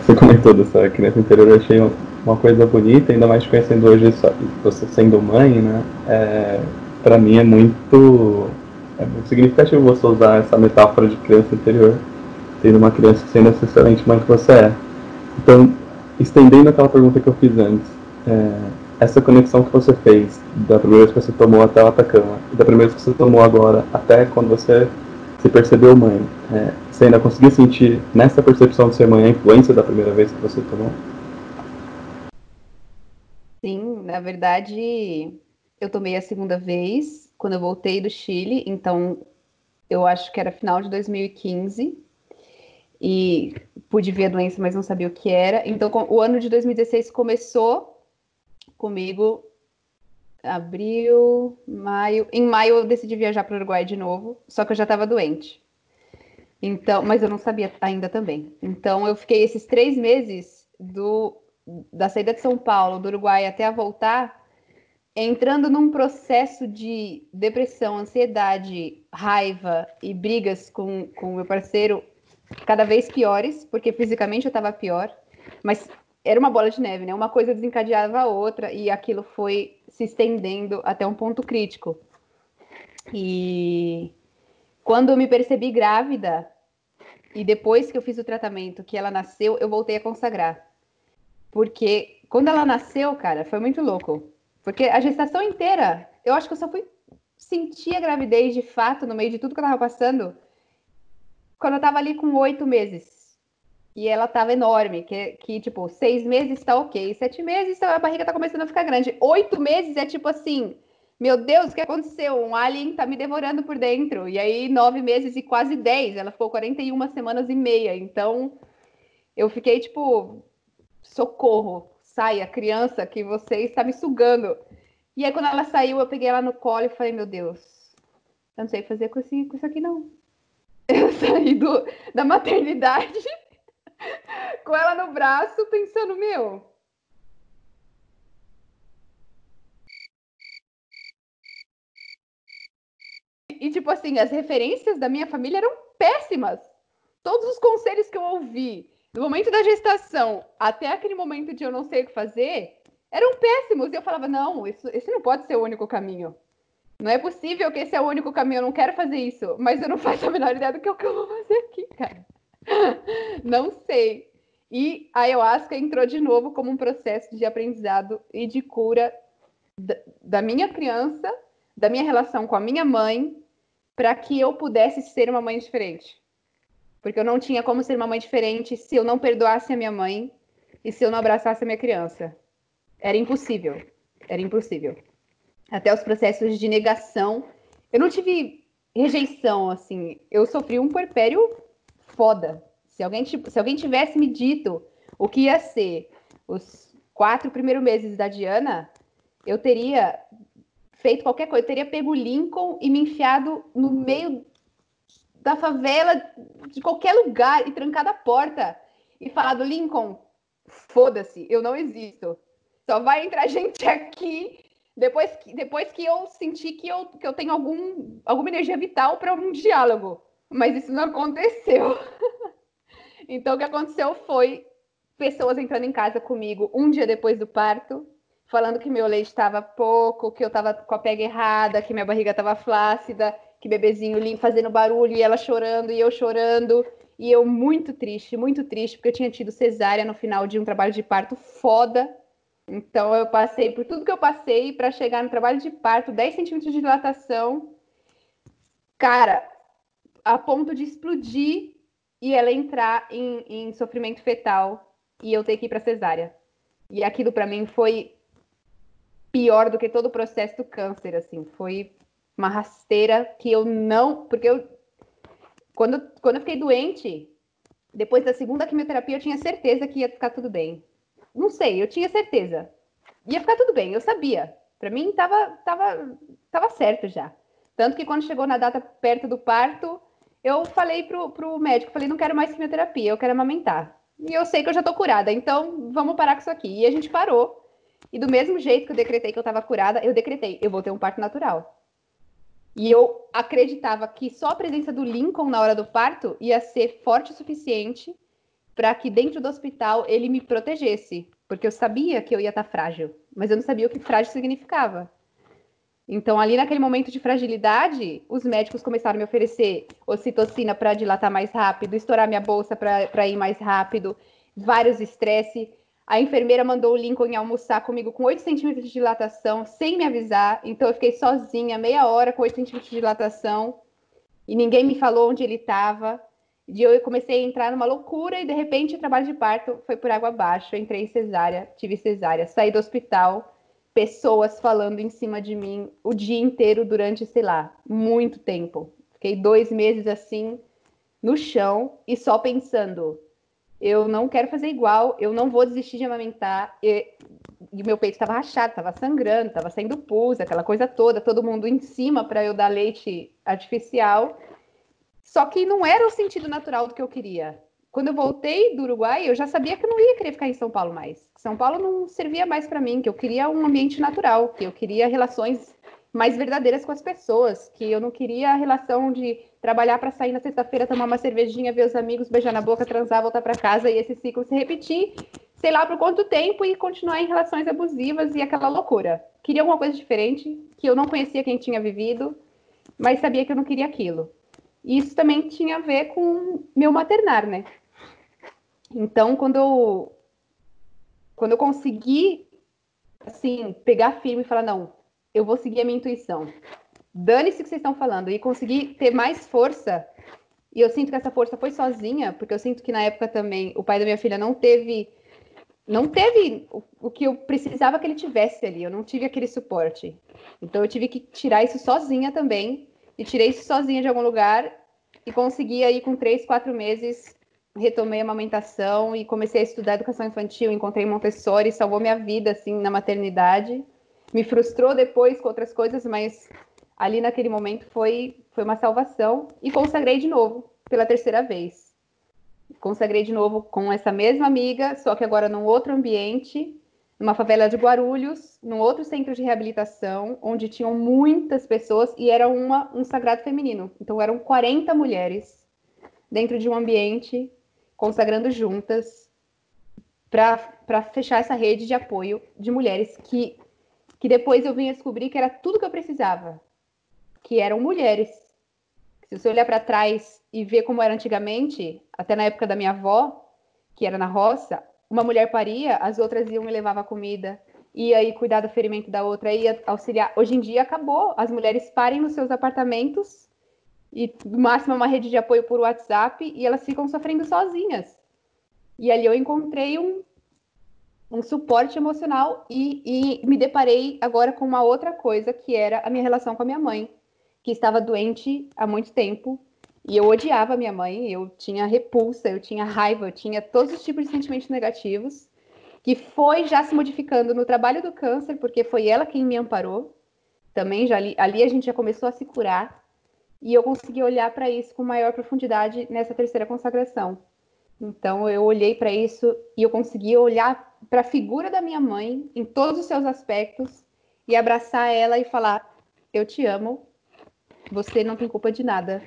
Você comentou dessa criança interior, eu achei uma coisa bonita, ainda mais conhecendo hoje você sendo mãe, né? Para mim é muito significativo você usar essa metáfora de criança interior, tendo uma criança sendo essa excelente mãe que você é. Então, estendendo aquela pergunta que eu fiz antes, essa conexão que você fez da primeira vez que você tomou até o Atacama, e da primeira vez que você tomou agora até quando você se percebeu mãe, você ainda conseguiu sentir nessa percepção de ser mãe a influência da primeira vez que você tomou? Sim, na verdade, eu tomei a segunda vez quando eu voltei do Chile, então eu acho que era final de 2015 e pude ver a doença, mas não sabia o que era. Então, o ano de 2016 começou comigo, abril, maio. Em maio eu decidi viajar para o Uruguai de novo, só que eu já estava doente. Então, mas eu não sabia ainda também. Então, eu fiquei esses 3 meses da saída de São Paulo, do Uruguai até a voltar, entrando num processo de depressão, ansiedade, raiva e brigas com o meu parceiro cada vez piores, porque fisicamente eu estava pior, mas era uma bola de neve, né? Uma coisa desencadeava a outra e aquilo foi se estendendo até um ponto crítico. E quando eu me percebi grávida e depois que eu fiz o tratamento, que ela nasceu, eu voltei a consagrar. Porque quando ela nasceu, cara, foi muito louco. Porque a gestação inteira, eu acho que eu só fui sentir a gravidez de fato no meio de tudo que eu tava passando quando eu tava ali com 8 meses. E ela tava enorme, que tipo, 6 meses tá ok, 7 meses a barriga tá começando a ficar grande. 8 meses é tipo assim, meu Deus, o que aconteceu? Um alien tá me devorando por dentro. E aí, 9 meses e quase 10, ela ficou 41 semanas e meia. Então, eu fiquei tipo, socorro, saia, criança, que você está me sugando. E aí, quando ela saiu, eu peguei ela no colo e falei, meu Deus, eu não sei fazer com isso aqui, não. Eu saí da maternidade com ela no braço, pensando, meu. E, tipo assim, as referências da minha família eram péssimas. Todos os conselhos que eu ouvi, do momento da gestação até aquele momento de eu não sei o que fazer, eram péssimos. E eu falava, não, esse não pode ser o único caminho. Não é possível que esse é o único caminho, eu não quero fazer isso. Mas eu não faço a menor ideia do que é o que eu vou fazer aqui, cara. Não sei. E a ayahuasca entrou de novo como um processo de aprendizado e de cura da minha criança, da minha relação com a minha mãe, para que eu pudesse ser uma mãe diferente. Porque eu não tinha como ser uma mãe diferente se eu não perdoasse a minha mãe e se eu não abraçasse a minha criança. Era impossível. Era impossível. Até os processos de negação. Eu não tive rejeição, assim. Eu sofri um puerpério foda. Se alguém tivesse me dito o que ia ser os 4 primeiros meses da Diana, eu teria feito qualquer coisa. Eu teria pego o Lincoln e me enfiado no meio da favela, de qualquer lugar, e trancado a porta. E falado, Lincoln, foda-se, eu não existo. Só vai entrar gente aqui depois que eu sentir que eu tenho alguma energia vital para um diálogo. Mas isso não aconteceu. Então, o que aconteceu foi pessoas entrando em casa comigo um dia depois do parto, falando que meu leite estava pouco, que eu estava com a pega errada, que minha barriga estava flácida, que bebezinho fazendo barulho e ela chorando e eu chorando. E eu muito triste, porque eu tinha tido cesárea no final de um trabalho de parto foda. Então eu passei por tudo que eu passei para chegar no trabalho de parto, 10 centímetros de dilatação. Cara, a ponto de explodir e ela entrar em sofrimento fetal e eu ter que ir para cesárea. E aquilo para mim foi pior do que todo o processo do câncer, assim, foi uma rasteira que eu não, porque quando eu fiquei doente, depois da segunda quimioterapia eu tinha certeza que ia ficar tudo bem. Não sei, eu tinha certeza. Ia ficar tudo bem, eu sabia. Para mim tava certo já. Tanto que quando chegou na data perto do parto, eu falei pro médico, falei, não quero mais quimioterapia, eu quero amamentar. E eu sei que eu já tô curada, então vamos parar com isso aqui. E a gente parou. E do mesmo jeito que eu decretei que eu tava curada, eu decretei, eu vou ter um parto natural. E eu acreditava que só a presença do Lincoln na hora do parto ia ser forte o suficiente para que dentro do hospital ele me protegesse, porque eu sabia que eu ia estar frágil, mas eu não sabia o que frágil significava. Então, ali naquele momento de fragilidade, os médicos começaram a me oferecer ocitocina para dilatar mais rápido, estourar minha bolsa para ir mais rápido, vários estresse. A enfermeira mandou o Lincoln almoçar comigo com 8 centímetros de dilatação, sem me avisar. Então, eu fiquei sozinha, meia hora com 8 centímetros de dilatação, e ninguém me falou onde ele estava. E eu comecei a entrar numa loucura, e de repente o trabalho de parto foi por água abaixo. Eu entrei em cesárea, tive cesárea, saí do hospital, pessoas falando em cima de mim o dia inteiro durante, sei lá, muito tempo. Fiquei 2 meses assim, no chão, e só pensando, eu não quero fazer igual, eu não vou desistir de amamentar. E meu peito estava rachado, estava sangrando, estava saindo pus, aquela coisa toda, todo mundo em cima para eu dar leite artificial. Só que não era o sentido natural do que eu queria. Quando eu voltei do Uruguai, eu já sabia que eu não ia querer ficar em São Paulo mais. São Paulo não servia mais para mim, que eu queria um ambiente natural, que eu queria relações mais verdadeiras com as pessoas, que eu não queria a relação de trabalhar para sair na sexta-feira, tomar uma cervejinha, ver os amigos, beijar na boca, transar, voltar para casa e esse ciclo se repetir, sei lá por quanto tempo, e continuar em relações abusivas e aquela loucura. Queria alguma coisa diferente, que eu não conhecia quem tinha vivido, mas sabia que eu não queria aquilo. E isso também tinha a ver com meu maternar, né? Então, quando eu consegui, assim, pegar firme e falar, não, eu vou seguir a minha intuição. Dane-se o que vocês estão falando. E consegui ter mais força. E eu sinto que essa força foi sozinha, porque eu sinto que na época também o pai da minha filha não teve o que eu precisava que ele tivesse ali. Eu não tive aquele suporte. Então eu tive que tirar isso sozinha também. E tirei isso sozinha de algum lugar. E consegui aí com 3, 4 meses, retomei a amamentação e comecei a estudar educação infantil. Encontrei Montessori, salvou minha vida, assim, na maternidade. Me frustrou depois com outras coisas, mas ali naquele momento foi uma salvação. E consagrei de novo, pela terceira vez. Consagrei de novo com essa mesma amiga, só que agora num outro ambiente, numa favela de Guarulhos, num outro centro de reabilitação, onde tinham muitas pessoas e era um sagrado feminino. Então eram 40 mulheres dentro de um ambiente, consagrando juntas, para fechar essa rede de apoio de mulheres que depois eu vim a descobrir que era tudo que eu precisava, que eram mulheres. Se você olhar para trás e ver como era antigamente, até na época da minha avó, que era na roça, uma mulher paria, as outras iam e levavam comida, ia aí cuidar do ferimento da outra, ia auxiliar. Hoje em dia acabou, as mulheres parem nos seus apartamentos e no máximo uma rede de apoio por WhatsApp e elas ficam sofrendo sozinhas. E ali eu encontrei um suporte emocional e me deparei agora com uma outra coisa, que era a minha relação com a minha mãe, que estava doente há muito tempo, e eu odiava a minha mãe, eu tinha repulsa, eu tinha raiva, eu tinha todos os tipos de sentimentos negativos, que foi já se modificando no trabalho do câncer, porque foi ela quem me amparou, também já ali a gente já começou a se curar, e eu consegui olhar para isso com maior profundidade nessa terceira consagração. Então eu olhei para isso e eu consegui olhar para a figura da minha mãe em todos os seus aspectos e abraçar ela e falar: eu te amo, você não tem culpa de nada.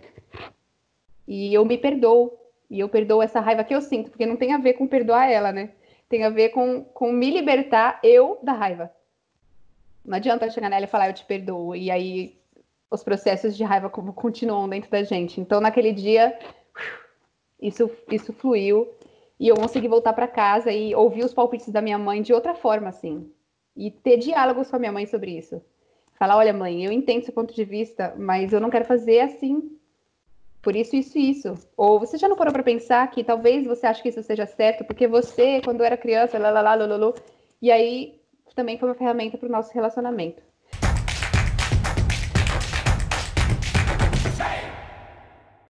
E eu me perdoo. E eu perdoo essa raiva que eu sinto, porque não tem a ver com perdoar ela, né? Tem a ver com me libertar eu da raiva. Não adianta chegar nela e falar: eu te perdoo. E aí os processos de raiva continuam dentro da gente. Então naquele dia isso fluiu e eu consegui voltar para casa e ouvir os palpites da minha mãe de outra forma, assim. E ter diálogos com a minha mãe sobre isso. Falar: olha, mãe, eu entendo seu ponto de vista, mas eu não quero fazer assim, por isso, isso e isso. Ou você já não parou para pensar que talvez você ache que isso seja certo, porque você, quando era criança, lololô, e aí também foi uma ferramenta para o nosso relacionamento.